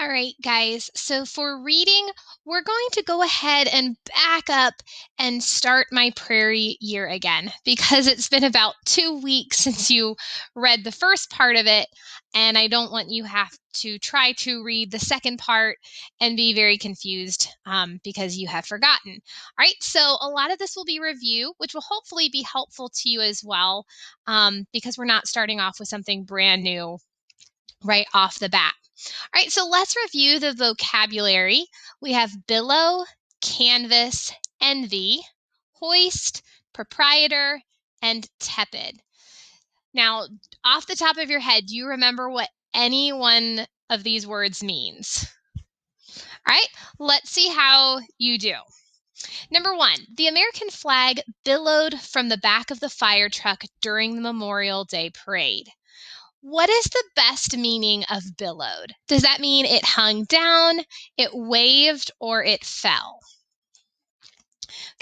All right, guys. So for reading, we're going to go ahead and back up and start my prairie year again because it's been about 2 weeks since you read the first part of it, and I don't want you have to try to read the second part and be very confused because you have forgotten. All right, so a lot of this will be review, which will hopefully be helpful to you as well because we're not starting off with something brand new right off the bat. All right, so let's review the vocabulary. We have billow, canvas, envy, hoist, proprietor, and tepid. Now, off the top of your head, do you remember what any one of these words means? All right, let's see how you do. Number one, the American flag billowed from the back of the fire truck during the Memorial Day parade. What is the best meaning of billowed? Does that mean it hung down, it waved, or it fell?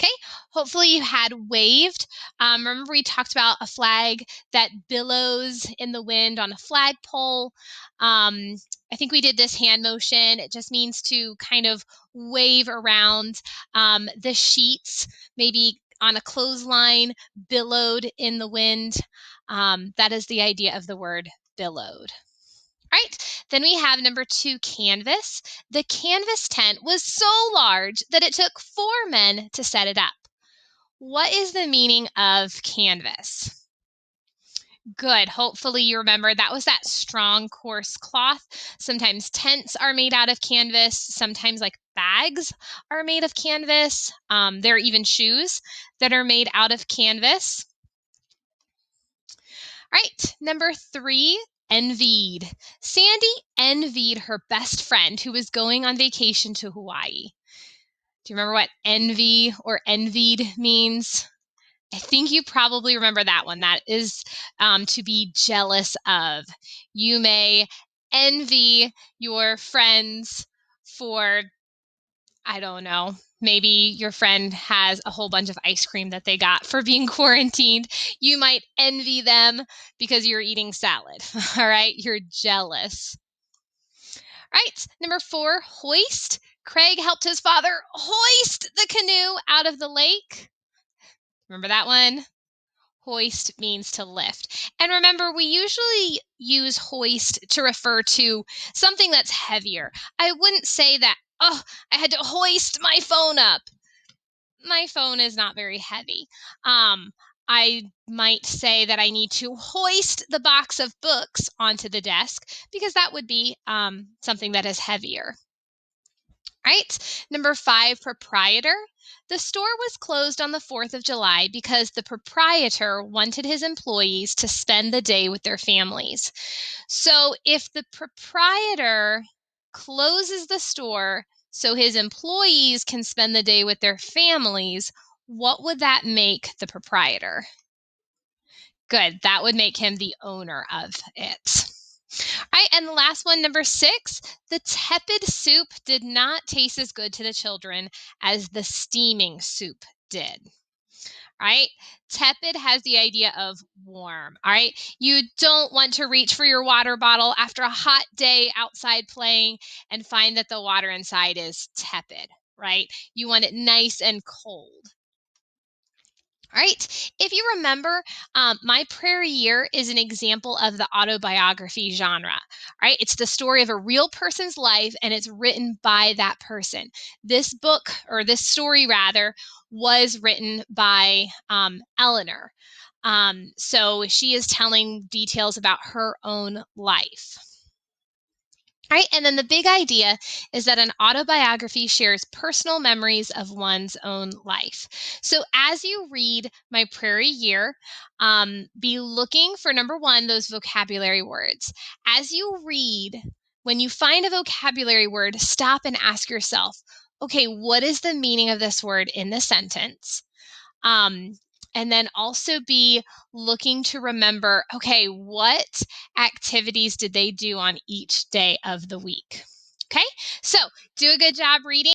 Okay, hopefully you had waved. Remember we talked about a flag that billows in the wind on a flagpole. I think we did this hand motion. It just means to kind of wave around the sheets, maybe on a clothesline, billowed in the wind. That is the idea of the word billowed. Right, then we have number two, canvas. The canvas tent was so large that it took 4 men to set it up. What is the meaning of canvas? Good. Hopefully you remember that was that strong, coarse cloth. Sometimes tents are made out of canvas. Sometimes like bags are made of canvas. There are even shoes that are made out of canvas. All right, number three, envied. Sandy envied her best friend who was going on vacation to Hawaii. Do you remember what envy or envied means? I think you probably remember that one. That is to be jealous of. You may envy your friends for, I don't know, maybe your friend has a whole bunch of ice cream that they got for being quarantined. You might envy them because you're eating salad. All right, you're jealous. All right, number four, hoist. Craig helped his father hoist the canoe out of the lake. Remember that one? Hoist means to lift. And remember, we usually use hoist to refer to something that's heavier. I wouldn't say that, oh, I had to hoist my phone up. My phone is not very heavy. I might say that I need to hoist the box of books onto the desk because that would be something that is heavier. Right? Number five, proprietor. The store was closed on the 4th of July because the proprietor wanted his employees to spend the day with their families. So if the proprietor closes the store so his employees can spend the day with their families, what would that make the proprietor? Good. That would make him the owner of it. All right, and the last one, number six, the tepid soup did not taste as good to the children as the steaming soup did. All right, tepid has the idea of warm. All right, you don't want to reach for your water bottle after a hot day outside playing and find that the water inside is tepid, right? You want it nice and cold. All right. If you remember, My Prairie Year is an example of the autobiography genre. Right? It's the story of a real person's life, and it's written by that person. This book, or this story rather, was written by Eleanor. So she is telling details about her own life. Right, and then the big idea is that an autobiography shares personal memories of one's own life. So as you read My Prairie Year, be looking for number one, those vocabulary words. As you read, when you find a vocabulary word, stop and ask yourself, okay, what is the meaning of this word in the sentence? And then also be looking to remember, okay, what activities did they do on each day of the week? Okay, so do a good job reading.